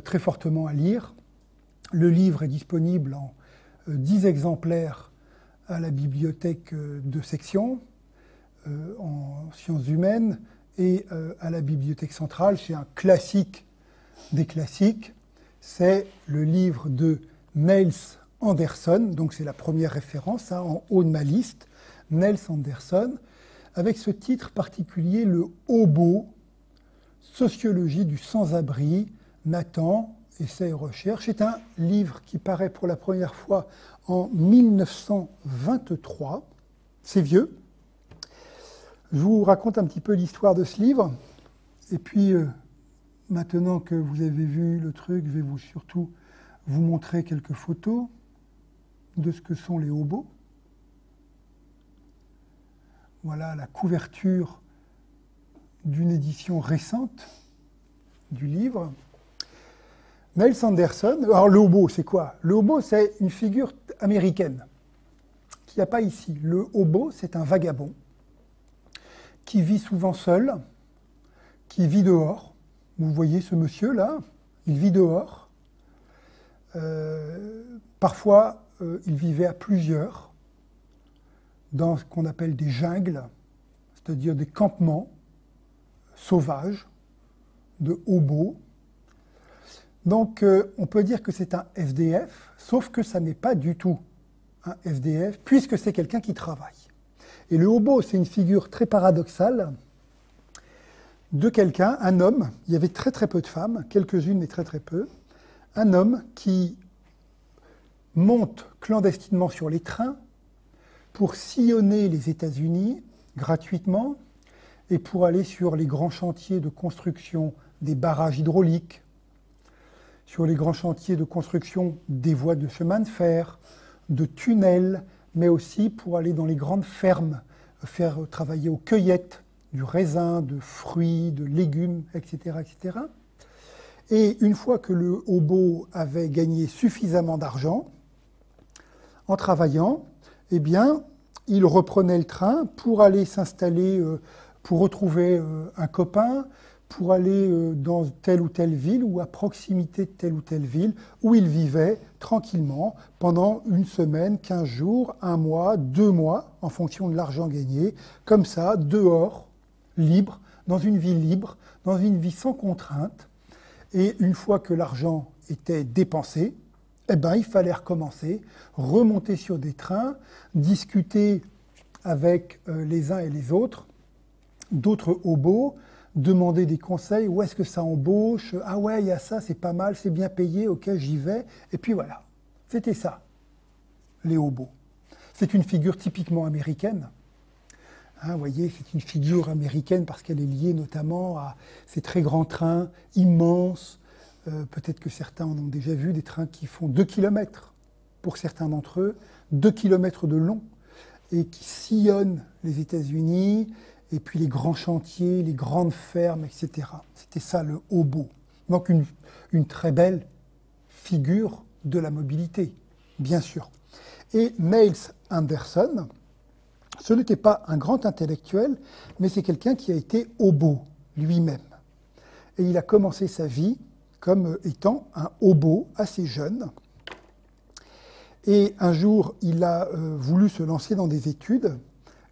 très fortement à lire. Le livre est disponible en 10 exemplaires à la bibliothèque de section en sciences humaines et à la bibliothèque centrale. C'est un classique des classiques. C'est le livre de Niels Anderson, donc c'est la première référence en haut de ma liste, Niels Anderson, avec ce titre particulier, Le Hobo, Sociologie du sans-abri, Nathan, Essais et recherches. C'est un livre qui paraît pour la première fois en 1923. C'est vieux. Je vous raconte un petit peu l'histoire de ce livre. Et puis, maintenant que vous avez vu le truc, je vais surtout vous montrer quelques photos de ce que sont les hobos. Voilà la couverture d'une édition récente du livre. Niels Anderson, alors le hobo, c'est quoi? Le hobo, c'est une figure américaine qu'il n'y a pas ici. Le hobo, c'est un vagabond qui vit souvent seul, qui vit dehors. Vous voyez ce monsieur-là, il vit dehors. Parfois, il vivait à plusieurs, dans ce qu'on appelle des jungles, c'est-à-dire des campements sauvages de hobos. Donc, on peut dire que c'est un SDF, sauf que ça n'est pas du tout un SDF, puisque c'est quelqu'un qui travaille. Et le hobo, c'est une figure très paradoxale de quelqu'un, un homme, il y avait très très peu de femmes, quelques-unes mais très très peu, un homme qui monte clandestinement sur les trains pour sillonner les États-Unis gratuitement et pour aller sur les grands chantiers de construction des barrages hydrauliques, sur les grands chantiers de construction des voies de chemin de fer, de tunnels, mais aussi pour aller dans les grandes fermes, faire travailler aux cueillettes du raisin, de fruits, de légumes, etc., etc. Et une fois que le hobo avait gagné suffisamment d'argent, en travaillant, eh bien, il reprenait le train pour aller s'installer, pour retrouver un copain, pour aller dans telle ou telle ville ou à proximité de telle ou telle ville où il vivait tranquillement pendant une semaine, 15 jours, un mois, 2 mois, en fonction de l'argent gagné, comme ça, dehors, libre, dans une vie sans contrainte. Et une fois que l'argent était dépensé, eh ben, il fallait recommencer, remonter sur des trains, discuter avec les uns et les autres, d'autres hobos, demander des conseils, où est-ce que ça embauche, ah ouais, il y a ça, c'est pas mal, c'est bien payé, ok, j'y vais. Et puis voilà, c'était ça, les hobos. C'est une figure typiquement américaine. Hein, vous voyez, c'est une figure américaine parce qu'elle est liée notamment à ces très grands trains immenses. Peut-être que certains en ont déjà vu, des trains qui font 2 km, pour certains d'entre eux, 2 km de long, et qui sillonnent les États-Unis, et puis les grands chantiers, les grandes fermes, etc. C'était ça le hobo. Donc une très belle figure de la mobilité, bien sûr. Et Niels Anderson, ce n'était pas un grand intellectuel, mais c'est quelqu'un qui a été hobo lui-même. Et il a commencé sa vie comme étant un hobo assez jeune. Et un jour, il a voulu se lancer dans des études.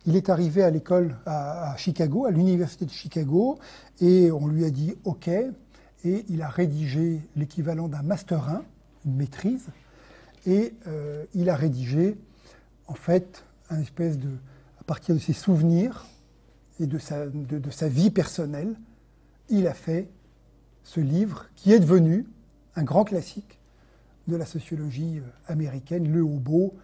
Il est arrivé à l'école à Chicago, à l'université de Chicago, et on lui a dit « OK », et il a rédigé l'équivalent d'un Master 1, une maîtrise, et il a rédigé, en fait, un espèce de, à partir de ses souvenirs et de sa vie personnelle, il a fait ce livre qui est devenu un grand classique de la sociologie américaine, Le Hobo.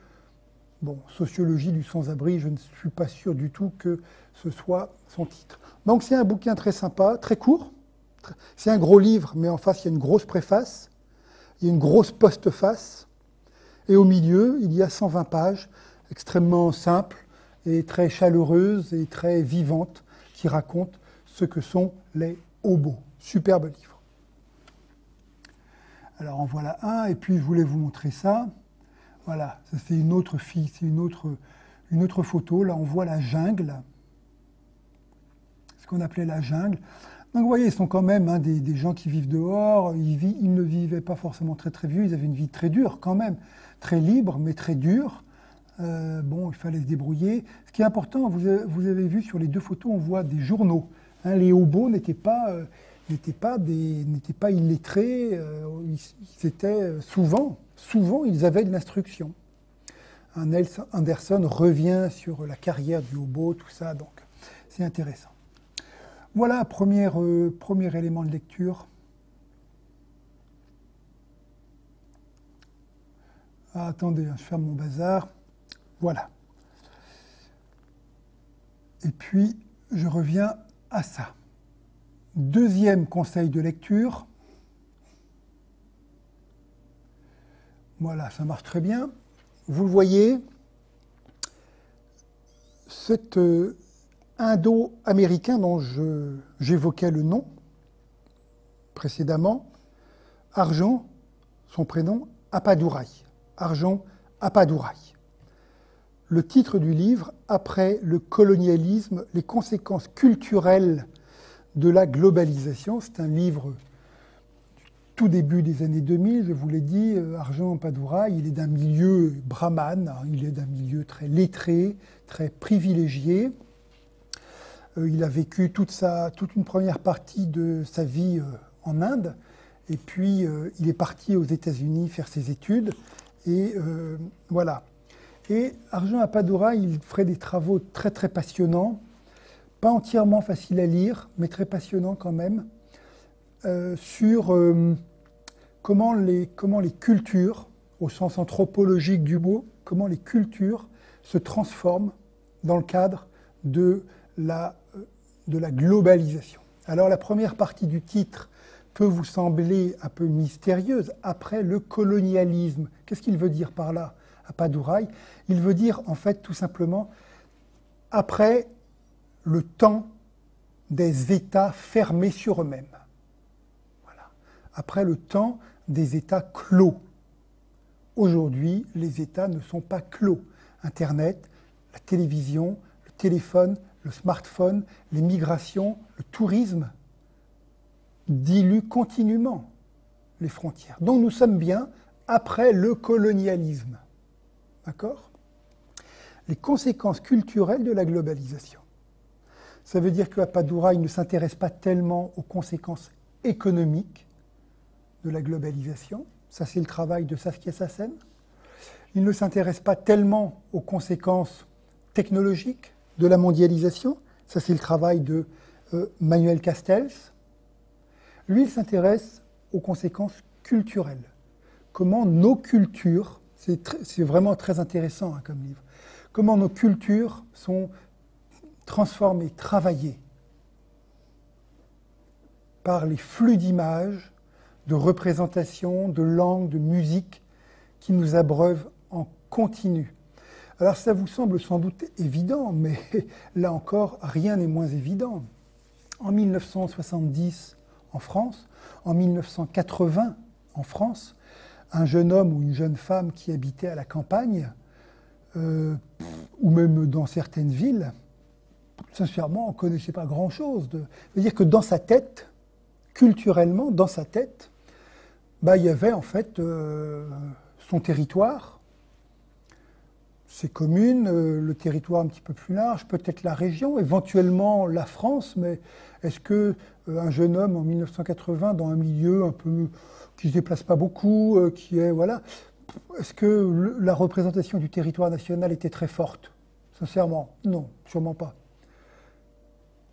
Bon, sociologie du sans-abri, je ne suis pas sûr du tout que ce soit son titre. Donc c'est un bouquin très sympa, très court. C'est un gros livre, mais en face, il y a une grosse préface, il y a une grosse postface, et au milieu, il y a 120 pages, extrêmement simples et très chaleureuses et très vivantes, qui racontent ce que sont les hobos. Superbe livre. Alors en voilà un, et puis je voulais vous montrer ça. Voilà, ça c'est une autre fille, c'est une autre photo. Là, on voit la jungle, ce qu'on appelait la jungle. Donc vous voyez, ils sont quand même des gens qui vivent dehors, ils ne vivaient pas forcément très très vieux, ils avaient une vie très dure quand même, très libre mais très dure. Bon, il fallait se débrouiller. Ce qui est important, vous avez vu sur les deux photos, on voit des journaux. Hein, les hobos n'étaient pas illettrés, ils étaient souvent, ils avaient de l'instruction. Anderson revient sur la carrière du hobo, tout ça, donc c'est intéressant. Voilà, premier élément de lecture. Ah, attendez, je ferme mon bazar. Voilà. Et puis, je reviens à ça. Deuxième conseil de lecture. Voilà, ça marche très bien. Vous le voyez, cet Indo-américain dont j'évoquais le nom précédemment, Arjun, son prénom, Appadurai. Arjun Appadurai. Le titre du livre, Après le colonialisme, les conséquences culturelles de la globalisation. C'est un livre du tout début des années 2000, je vous l'ai dit. Arjun Appadurai, il est d'un milieu brahmane, il est d'un milieu très lettré, très privilégié. Il a vécu toute une première partie de sa vie en Inde, et puis il est parti aux États-Unis faire ses études, et voilà. Et Arjun Appadurai, il ferait des travaux très très passionnants, pas entièrement faciles à lire, mais très passionnants quand même, sur comment les cultures, au sens anthropologique du mot, comment les cultures se transforment dans le cadre de la globalisation. Alors la première partie du titre peut vous sembler un peu mystérieuse. Après le colonialisme, qu'est-ce qu'il veut dire par là, Appadurai? Il veut dire en fait tout simplement après le temps des États fermés sur eux-mêmes. Voilà. Après le temps des États clos. Aujourd'hui, les États ne sont pas clos. Internet, la télévision, le téléphone, le smartphone, les migrations, le tourisme diluent continuellement les frontières. Donc nous sommes bien après le colonialisme. D'accord ? Les conséquences culturelles de la globalisation. Ça veut dire que Appadurai ne s'intéresse pas tellement aux conséquences économiques de la globalisation. Ça, c'est le travail de Saskia Sassen. Il ne s'intéresse pas tellement aux conséquences technologiques de la mondialisation. Ça, c'est le travail de Manuel Castells. Lui, il s'intéresse aux conséquences culturelles. Comment nos cultures, c'est vraiment très intéressant comme livre, comment nos cultures sont transformées, travaillées par les flux d'images, de représentations, de langues, de musique qui nous abreuvent en continu. Alors ça vous semble sans doute évident, mais là encore, rien n'est moins évident. En 1970, en France, en 1980, en France, un jeune homme ou une jeune femme qui habitait à la campagne, ou même dans certaines villes, sincèrement, on ne connaissait pas grand-chose. C'est-à-dire que dans sa tête, culturellement, dans sa tête, il y avait en fait son territoire, ses communes, le territoire un petit peu plus large, peut-être la région, éventuellement la France, mais est-ce qu'un jeune homme en 1980, dans un milieu un peu qui ne se déplace pas beaucoup, est-ce que la représentation du territoire national était très forte? Sincèrement, non, sûrement pas.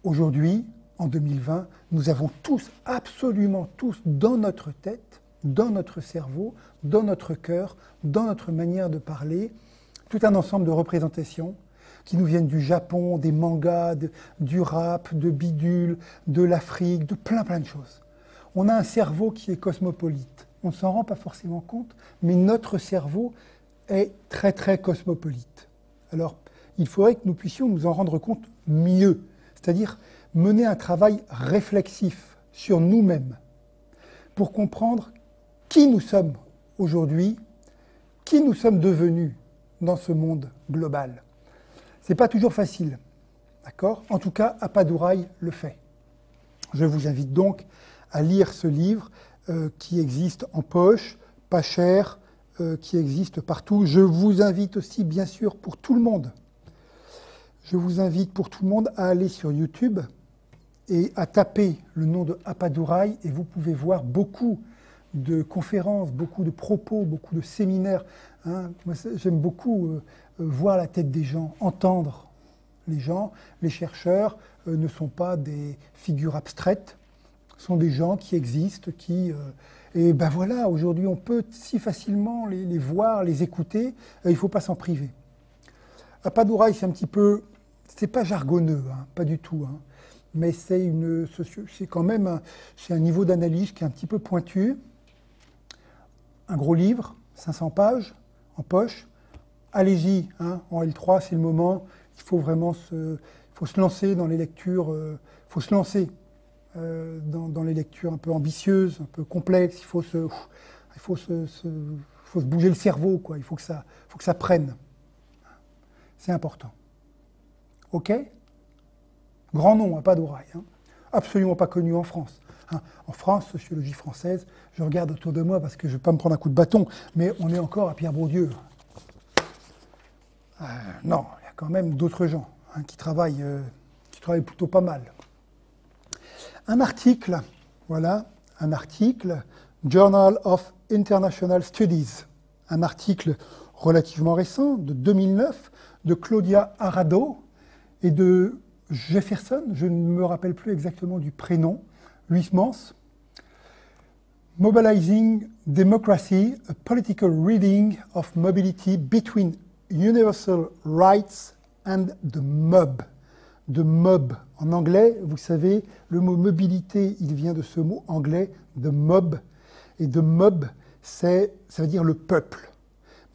Aujourd'hui, en 2020, nous avons tous, absolument tous, dans notre tête, dans notre cerveau, dans notre cœur, dans notre manière de parler, tout un ensemble de représentations qui nous viennent du Japon, des mangas, du rap, de bidule, de l'Afrique, de plein de choses. On a un cerveau qui est cosmopolite. On ne s'en rend pas forcément compte, mais notre cerveau est très très cosmopolite. Alors, il faudrait que nous puissions nous en rendre compte mieux, c'est-à-dire mener un travail réflexif sur nous-mêmes pour comprendre qui nous sommes aujourd'hui, qui nous sommes devenus dans ce monde global. Ce n'est pas toujours facile, d'accord ? En tout cas, Appadurai le fait. Je vous invite donc à lire ce livre qui existe en poche, pas cher, qui existe partout. Je vous invite aussi, bien sûr, pour tout le monde, je vous invite pour tout le monde à aller sur YouTube et à taper le nom de Appadurai, et vous pouvez voir beaucoup de conférences, beaucoup de propos, beaucoup de séminaires. Hein. Moi, j'aime beaucoup voir la tête des gens, entendre les gens. Les chercheurs ne sont pas des figures abstraites, ce sont des gens qui existent, et ben voilà, aujourd'hui on peut si facilement les voir, les écouter, il ne faut pas s'en priver. Appadurai, c'est un petit peu, c'est pas jargonneux, hein, pas du tout, hein, mais c'est quand même c'est un niveau d'analyse qui est un petit peu pointu. Un gros livre, 500 pages, en poche. Allez-y, hein, en L3, c'est le moment. Il faut vraiment se lancer dans les lectures. Il faut se lancer dans les lectures un peu ambitieuses, un peu complexes. Il faut se bouger le cerveau, quoi. Il faut que ça prenne. C'est important. OK ? Grand nom, Appadurai, hein. Absolument pas connu en France. Hein. En France, sociologie française, je regarde autour de moi parce que je ne vais pas me prendre un coup de bâton, mais on est encore à Pierre Bourdieu. Non, il y a quand même d'autres gens hein, qui travaillent plutôt pas mal. Un article, voilà, un article, Journal of International Studies, un article relativement récent, de 2009, de Claudia Arado et de Jefferson, je ne me rappelle plus exactement du prénom, Huysmans, Mobilizing Democracy, a Political Reading of Mobility Between Universal Rights and the Mob. De mob en anglais, vous savez, le mot mobilité, il vient de ce mot anglais, de mob. Et de mob, ça veut dire le peuple.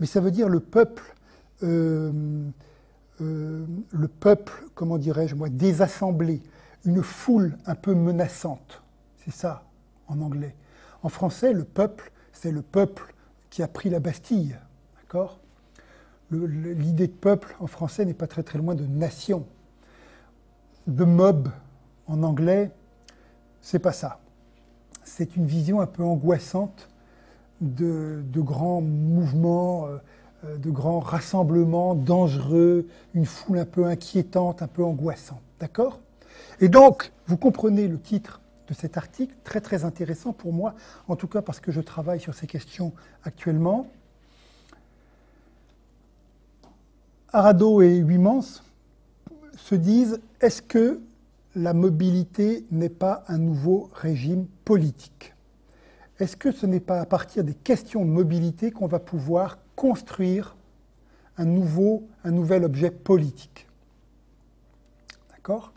Mais ça veut dire le peuple, comment dirais-je moi, désassemblé, une foule un peu menaçante. C'est ça, en anglais. En français, le peuple, c'est le peuple qui a pris la Bastille. D'accord ? L'idée de peuple, en français, n'est pas très très loin de nation. De mob, en anglais, c'est pas ça. C'est une vision un peu angoissante de grands mouvements, de grands rassemblements dangereux, une foule un peu inquiétante, un peu angoissante. D'accord ? Et donc, vous comprenez le titre de cet article, très très intéressant pour moi, en tout cas parce que je travaille sur ces questions actuellement. Arado et Huysmans se disent, est-ce que la mobilité n'est pas un nouveau régime politique ? Est-ce que ce n'est pas à partir des questions de mobilité qu'on va pouvoir construire un nouvel objet politique ? D'accord ?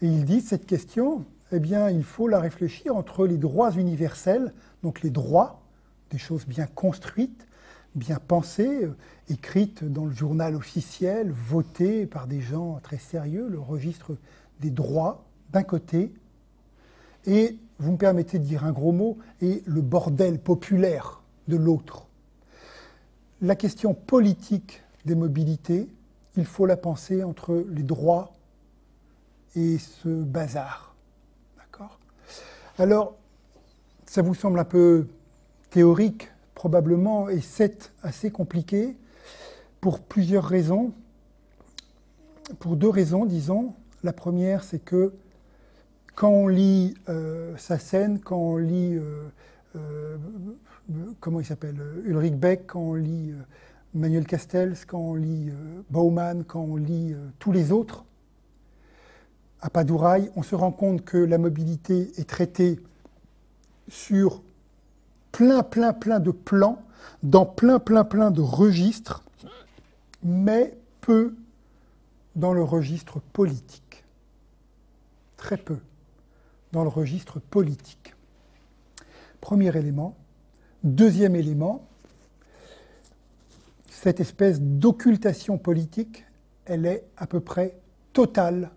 Et il dit, cette question, eh bien, il faut la réfléchir entre les droits universels, donc les droits, des choses bien construites, bien pensées, écrites dans le journal officiel, votées par des gens très sérieux, le registre des droits d'un côté, et, vous me permettez de dire un gros mot, et le bordel populaire de l'autre. La question politique des mobilités, il faut la penser entre les droits et ce bazar. D'accord ? Alors, ça vous semble un peu théorique, probablement, et c'est assez compliqué pour plusieurs raisons. Pour deux raisons, disons. La première, c'est que quand on lit Sassen, quand on lit, comment il s'appelle, Ulrich Beck, quand on lit Manuel Castells, quand on lit Bauman, quand on lit tous les autres, Appadurai, on se rend compte que la mobilité est traitée sur plein de plans, dans plein de registres, mais peu dans le registre politique. Très peu dans le registre politique. Premier élément. Deuxième élément, cette espèce d'occultation politique, elle est à peu près totale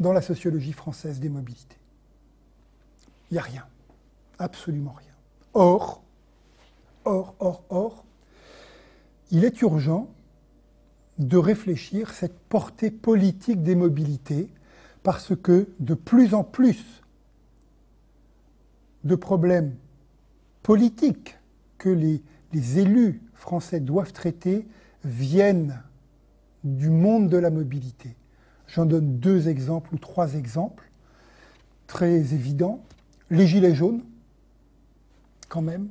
dans la sociologie française des mobilités. Il n'y a rien. Absolument rien. Or, il est urgent de réfléchir cette portée politique des mobilités parce que de plus en plus de problèmes politiques que les élus français doivent traiter viennent du monde de la mobilité. J'en donne 2 exemples ou 3 exemples très évidents. Les Gilets jaunes, quand même.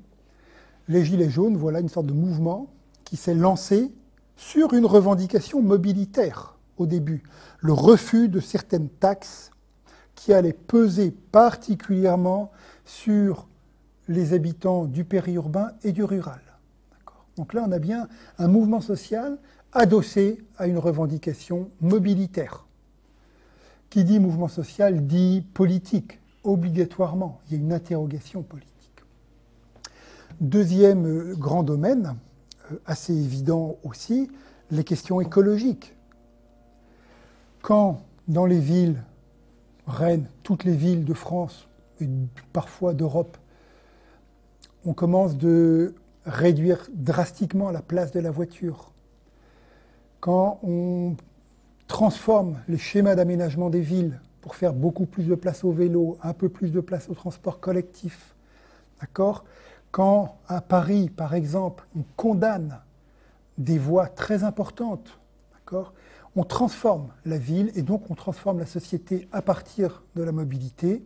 Les Gilets jaunes, voilà une sorte de mouvement qui s'est lancé sur une revendication mobilitaire au début. Le refus de certaines taxes qui allaient peser particulièrement sur les habitants du périurbain et du rural. Donc là, on a bien un mouvement social adossé à une revendication mobilitaire. Qui dit mouvement social dit politique, obligatoirement. Il y a une interrogation politique. Deuxième grand domaine, assez évident aussi, les questions écologiques. Quand dans les villes, Rennes, toutes les villes de France et parfois d'Europe, on commence de réduire drastiquement la place de la voiture, quand on transforme les schémas d'aménagement des villes pour faire beaucoup plus de place au vélo, un peu plus de place au transport collectif, d'accord ? Quand à Paris, par exemple, on condamne des voies très importantes, d'accord ? On transforme la ville et donc on transforme la société à partir de la mobilité.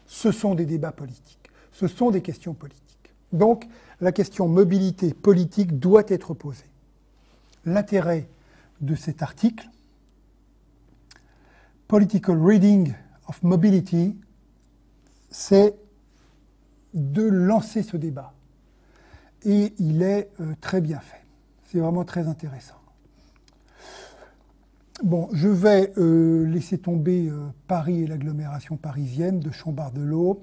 Ce sont des débats politiques, ce sont des questions politiques. Donc la question mobilité politique doit être posée. L'intérêt de cet article, Political Reading of Mobility, c'est de lancer ce débat. Et il est très bien fait. C'est vraiment très intéressant. Bon, je vais laisser tomber Paris et l'agglomération parisienne de Chambord-de-Law.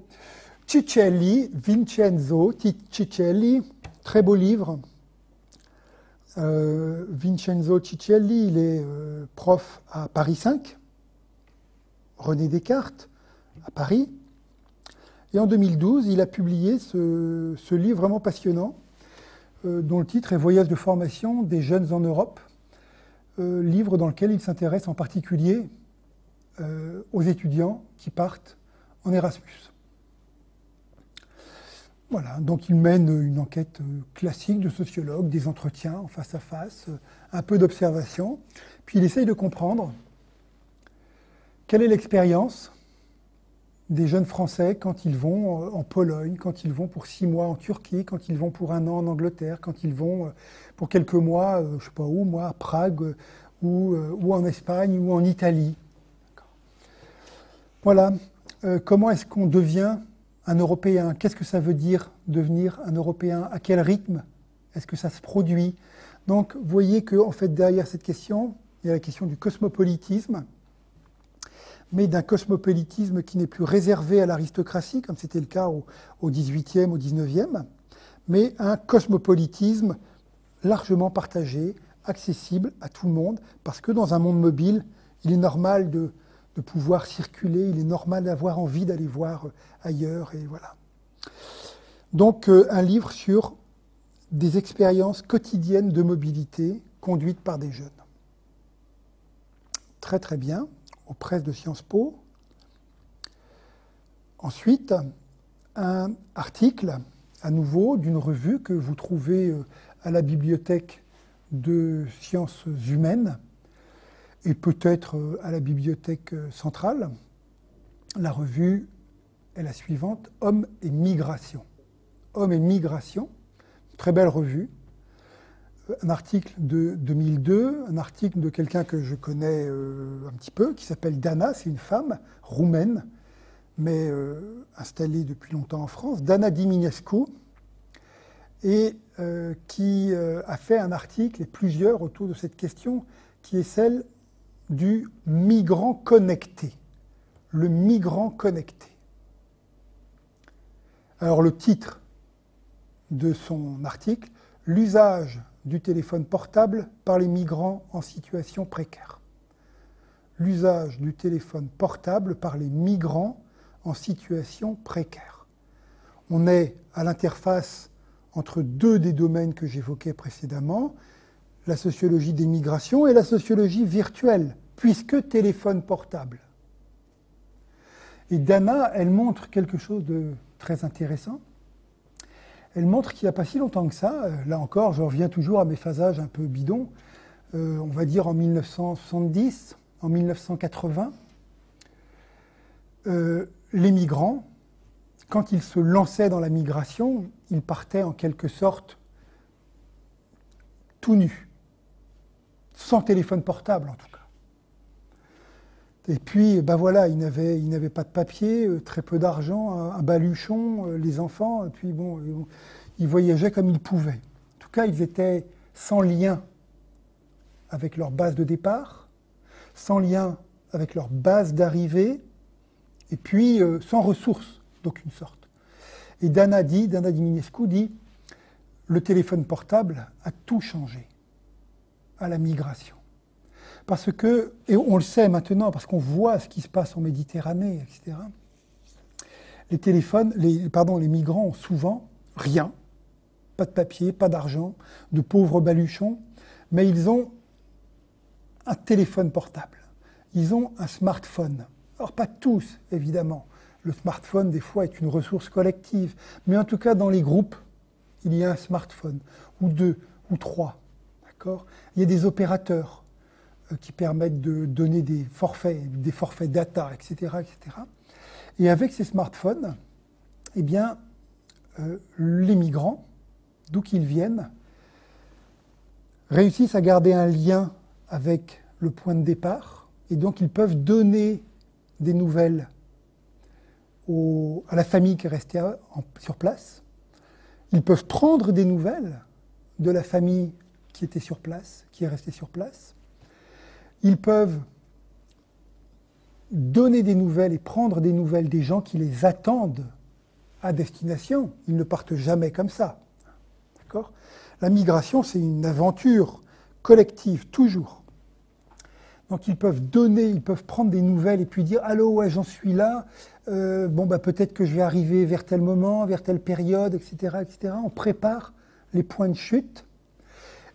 Ciccelli, Vincenzo Ciccelli, très beau livre. Vincenzo Ciccelli, il est prof à Paris 5, René Descartes, à Paris. Et en 2012, il a publié ce livre vraiment passionnant, dont le titre est « Voyage de formation des jeunes en Europe », livre dans lequel il s'intéresse en particulier aux étudiants qui partent en Erasmus. Voilà, donc il mène une enquête classique de sociologue, des entretiens en face à face, un peu d'observation, puis il essaye de comprendre quelle est l'expérience des jeunes Français quand ils vont en Pologne, quand ils vont pour 6 mois en Turquie, quand ils vont pour 1 an en Angleterre, quand ils vont pour quelques mois, je ne sais pas où, moi, à Prague, ou en Espagne, ou en Italie. Voilà, comment est-ce qu'on devient un Européen? Qu'est-ce que ça veut dire devenir un Européen? À quel rythme est-ce que ça se produit? Donc, vous voyez qu'en fait, derrière cette question, il y a la question du cosmopolitisme, mais d'un cosmopolitisme qui n'est plus réservé à l'aristocratie, comme c'était le cas au XVIIIe, au XIXe, mais un cosmopolitisme largement partagé, accessible à tout le monde, parce que dans un monde mobile, il est normal de pouvoir circuler, il est normal d'avoir envie d'aller voir ailleurs, et voilà. Donc, un livre sur des expériences quotidiennes de mobilité conduites par des jeunes. Très très bien, aux presses de Sciences Po. Ensuite, un article, à nouveau, d'une revue que vous trouvez à la bibliothèque de sciences humaines, et peut-être à la bibliothèque centrale. La revue est la suivante, Hommes et Migration. Hommes et Migration, très belle revue. Un article de 2002, un article de quelqu'un que je connais un petit peu, qui s'appelle Dana, c'est une femme roumaine, mais installée depuis longtemps en France, Dana Diminescu, et qui a fait un article, et plusieurs, autour de cette question, qui est celle du migrant connecté. Le migrant connecté. Alors le titre de son article, l'usage du téléphone portable par les migrants en situation précaire. L'usage du téléphone portable par les migrants en situation précaire. On est à l'interface entre 2 des domaines que j'évoquais précédemment, la sociologie des migrations et la sociologie virtuelle puisque téléphone portable. Et Dana, elle montre quelque chose de très intéressant. Elle montre qu'il n'y a pas si longtemps que ça, là encore, je reviens toujours à mes phasages un peu bidons, on va dire en 1970, en 1980, les migrants, quand ils se lançaient dans la migration, ils partaient en quelque sorte tout nus, sans téléphone portable en tout cas. Et puis, ben voilà, ils n'avaient pas de papier, très peu d'argent, un baluchon, les enfants, et puis bon, ils voyageaient comme ils pouvaient. En tout cas, ils étaient sans lien avec leur base de départ, sans lien avec leur base d'arrivée, et puis sans ressources d'aucune sorte. Et Dana Diminescu dit, le téléphone portable a tout changé à la migration. Parce que, et on le sait maintenant, parce qu'on voit ce qui se passe en Méditerranée, etc., les migrants ont souvent rien, pas de papier, pas d'argent, de pauvres baluchons, mais ils ont un téléphone portable, ils ont un smartphone. Alors pas tous, évidemment. Le smartphone, des fois, est une ressource collective, mais en tout cas, dans les groupes, il y a un smartphone, ou deux, ou trois. D'accord ? Il y a des opérateurs qui permettent de donner des forfaits data, etc., etc. Et avec ces smartphones, eh bien, les migrants, d'où qu'ils viennent, réussissent à garder un lien avec le point de départ, et donc ils peuvent donner des nouvelles à la famille qui est restée sur place. Ils peuvent prendre des nouvelles de la famille qui était sur place, qui est restée sur place. Ils peuvent donner des nouvelles et prendre des nouvelles des gens qui les attendent à destination. Ils ne partent jamais comme ça. D'accord ? La migration, c'est une aventure collective, toujours. Donc ils peuvent donner, ils peuvent prendre des nouvelles et puis dire « Allô, ouais, j'en suis là, peut-être que je vais arriver vers tel moment, vers telle période, etc. etc. » On prépare les points de chute.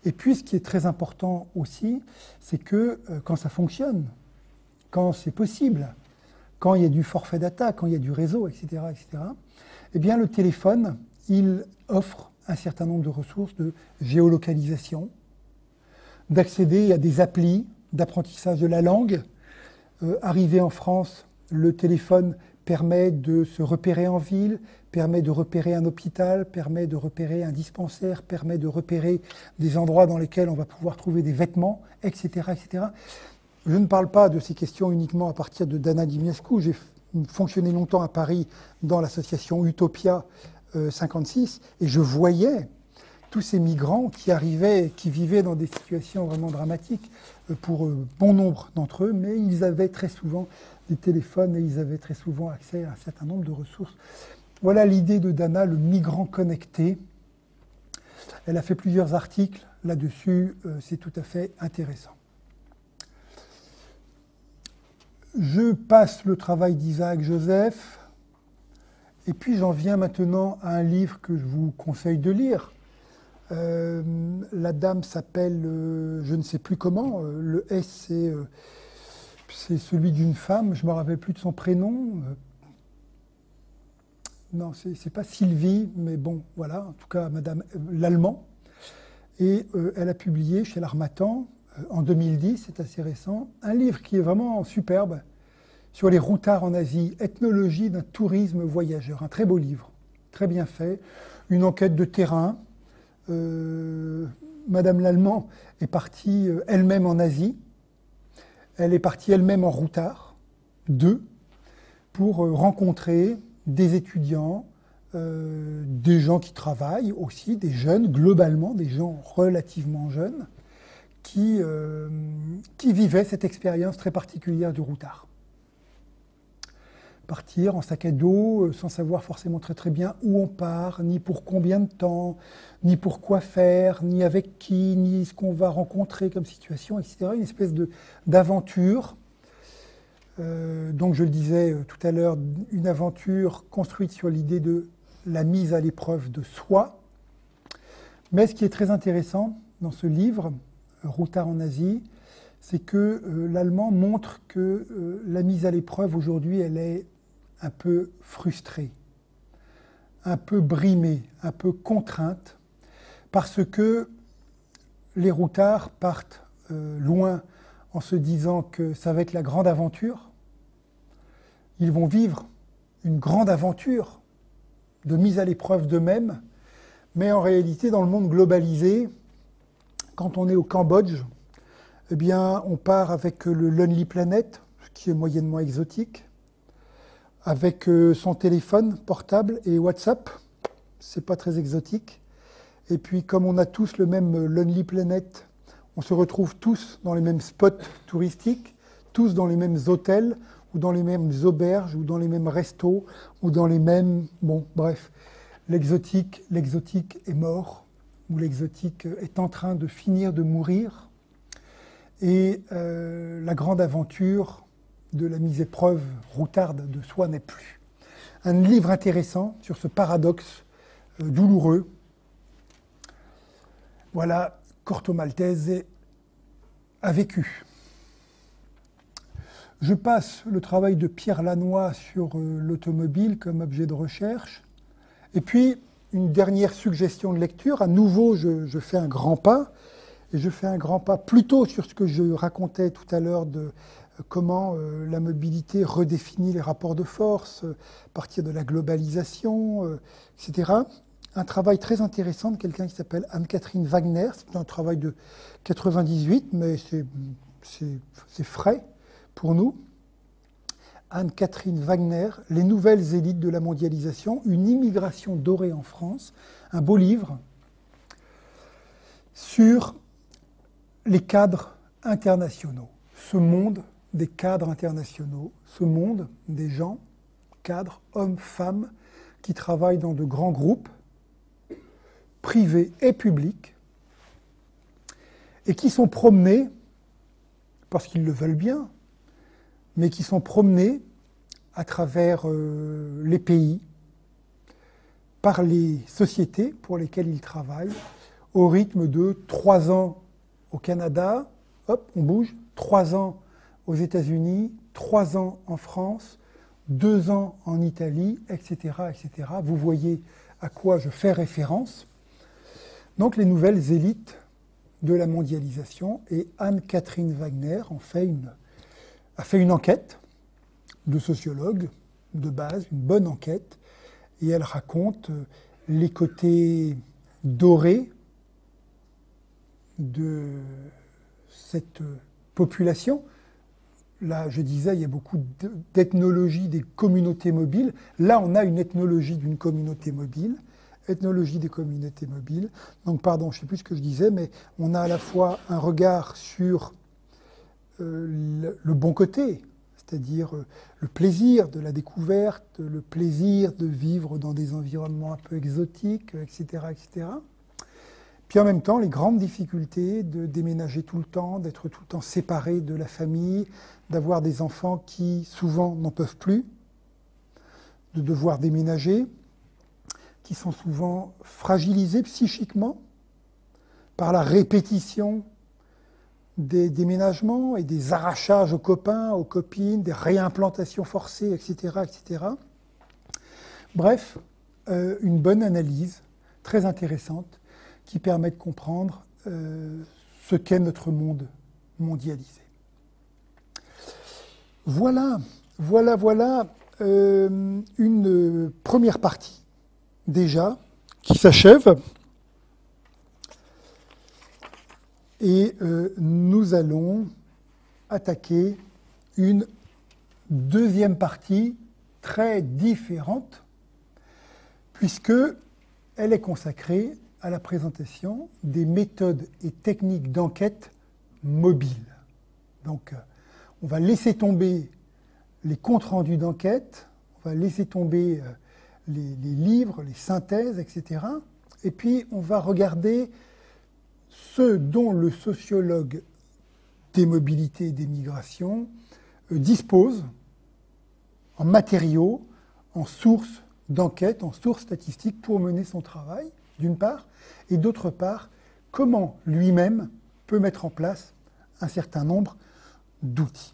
Et puis, ce qui est très important aussi, c'est que quand ça fonctionne, quand c'est possible, quand il y a du forfait data, quand il y a du réseau, etc., eh bien, le téléphone, il offre un certain nombre de ressources de géolocalisation, d'accéder à des applis d'apprentissage de la langue. Arrivé en France, le téléphone permet de se repérer en ville, permet de repérer un hôpital, permet de repérer un dispensaire, permet de repérer des endroits dans lesquels on va pouvoir trouver des vêtements, etc., etc. Je ne parle pas de ces questions uniquement à partir de Dana Diminescu. J'ai fonctionné longtemps à Paris dans l'association Utopia 56 et je voyais tous ces migrants qui arrivaient, qui vivaient dans des situations vraiment dramatiques pour bon nombre d'entre eux, mais ils avaient très souvent des téléphones et ils avaient très souvent accès à un certain nombre de ressources. Voilà l'idée de Dana, le migrant connecté. Elle a fait plusieurs articles là-dessus, c'est tout à fait intéressant. Je passe le travail d'Isaac Joseph, et puis j'en viens maintenant à un livre que je vous conseille de lire. La dame s'appelle, je ne sais plus comment, le S c'est celui d'une femme, je ne me rappelle plus de son prénom. Non, c'est pas Sylvie, mais bon, voilà, en tout cas, Madame l'Allemand. Et elle a publié chez l'Harmattan, en 2010, c'est assez récent, un livre qui est vraiment superbe, sur les routards en Asie, ethnologie d'un tourisme voyageur. Un très beau livre, très bien fait, une enquête de terrain. Madame l'Allemand est partie elle-même en Asie, elle est partie elle-même en routard, pour rencontrer des étudiants, des gens qui travaillent aussi, des jeunes, globalement, des gens relativement jeunes, qui vivaient cette expérience très particulière du routard. Partir en sac à dos, sans savoir forcément très bien où on part, ni pour combien de temps, ni pour quoi faire, ni avec qui, ni ce qu'on va rencontrer comme situation, etc. Une espèce d'aventure. Donc je le disais tout à l'heure, une aventure construite sur l'idée de la mise à l'épreuve de soi. Mais ce qui est très intéressant dans ce livre, Routard en Asie, c'est que l'allemand montre que la mise à l'épreuve aujourd'hui, elle est un peu frustrée, un peu brimée, un peu contrainte, parce que les routards partent loin en se disant que ça va être la grande aventure. Ils vont vivre une grande aventure de mise à l'épreuve d'eux-mêmes, mais en réalité, dans le monde globalisé, quand on est au Cambodge, eh bien, on part avec le Lonely Planet, ce qui est moyennement exotique, avec son téléphone portable et WhatsApp, c'est pas très exotique. Et puis, comme on a tous le même Lonely Planet, on se retrouve tous dans les mêmes spots touristiques, tous dans les mêmes hôtels, ou dans les mêmes auberges, ou dans les mêmes restos, ou dans les mêmes... Bon, bref, l'exotique est mort, ou l'exotique est en train de finir de mourir. Et la grande aventure de la mise à épreuve routarde de soi n'est plus. Un livre intéressant sur ce paradoxe douloureux. Voilà, Corto Maltese a vécu. Je passe le travail de Pierre Lannoy sur l'automobile comme objet de recherche. Et puis, une dernière suggestion de lecture. À nouveau, je fais un grand pas. Et je fais un grand pas plutôt sur ce que je racontais tout à l'heure de comment la mobilité redéfinit les rapports de force, à partir de la globalisation, etc. Un travail très intéressant de quelqu'un qui s'appelle Anne-Catherine Wagner. C'est un travail de 98, mais c'est frais pour nous. Anne-Catherine Wagner, Les nouvelles élites de la mondialisation, une immigration dorée en France, un beau livre sur les cadres internationaux, ce monde des cadres internationaux, ce monde des gens, cadres, hommes, femmes, qui travaillent dans de grands groupes, privés et publics, et qui sont promenés, parce qu'ils le veulent bien, mais qui sont promenés à travers les pays, par les sociétés pour lesquelles ils travaillent, au rythme de 3 ans au Canada, hop, on bouge, 3 ans aux États-Unis, 3 ans en France, 2 ans en Italie, etc., etc. Vous voyez à quoi je fais référence. Donc les nouvelles élites de la mondialisation, et Anne-Catherine Wagner a fait une enquête de sociologue de base, une bonne enquête, et elle raconte les côtés dorés de cette population. Là, je disais, il y a beaucoup d'ethnologie des communautés mobiles. Là, on a une ethnologie d'une communauté mobile, ethnologie des communautés mobiles. Donc, pardon, je ne sais plus ce que je disais, mais on a à la fois un regard sur le bon côté, c'est-à-dire le plaisir de la découverte, le plaisir de vivre dans des environnements un peu exotiques, etc., etc. Puis en même temps, les grandes difficultés de déménager tout le temps, d'être tout le temps séparé de la famille, d'avoir des enfants qui souvent n'en peuvent plus, de devoir déménager, qui sont souvent fragilisés psychiquement par la répétition des déménagements et des arrachages aux copains, aux copines, des réimplantations forcées, etc., etc. Bref, une bonne analyse très intéressante qui permet de comprendre ce qu'est notre monde mondialisé. Voilà une première partie déjà qui s'achève. Et nous allons attaquer une deuxième partie très différente, puisqu'elle est consacrée à la présentation des méthodes et techniques d'enquête mobiles. Donc, on va laisser tomber les comptes rendus d'enquête, on va laisser tomber les livres, les synthèses, etc. Et puis, on va regarder ce dont le sociologue des mobilités et des migrations dispose en matériaux, en sources d'enquête, en sources statistiques pour mener son travail, d'une part, et d'autre part, comment lui-même peut mettre en place un certain nombre d'outils.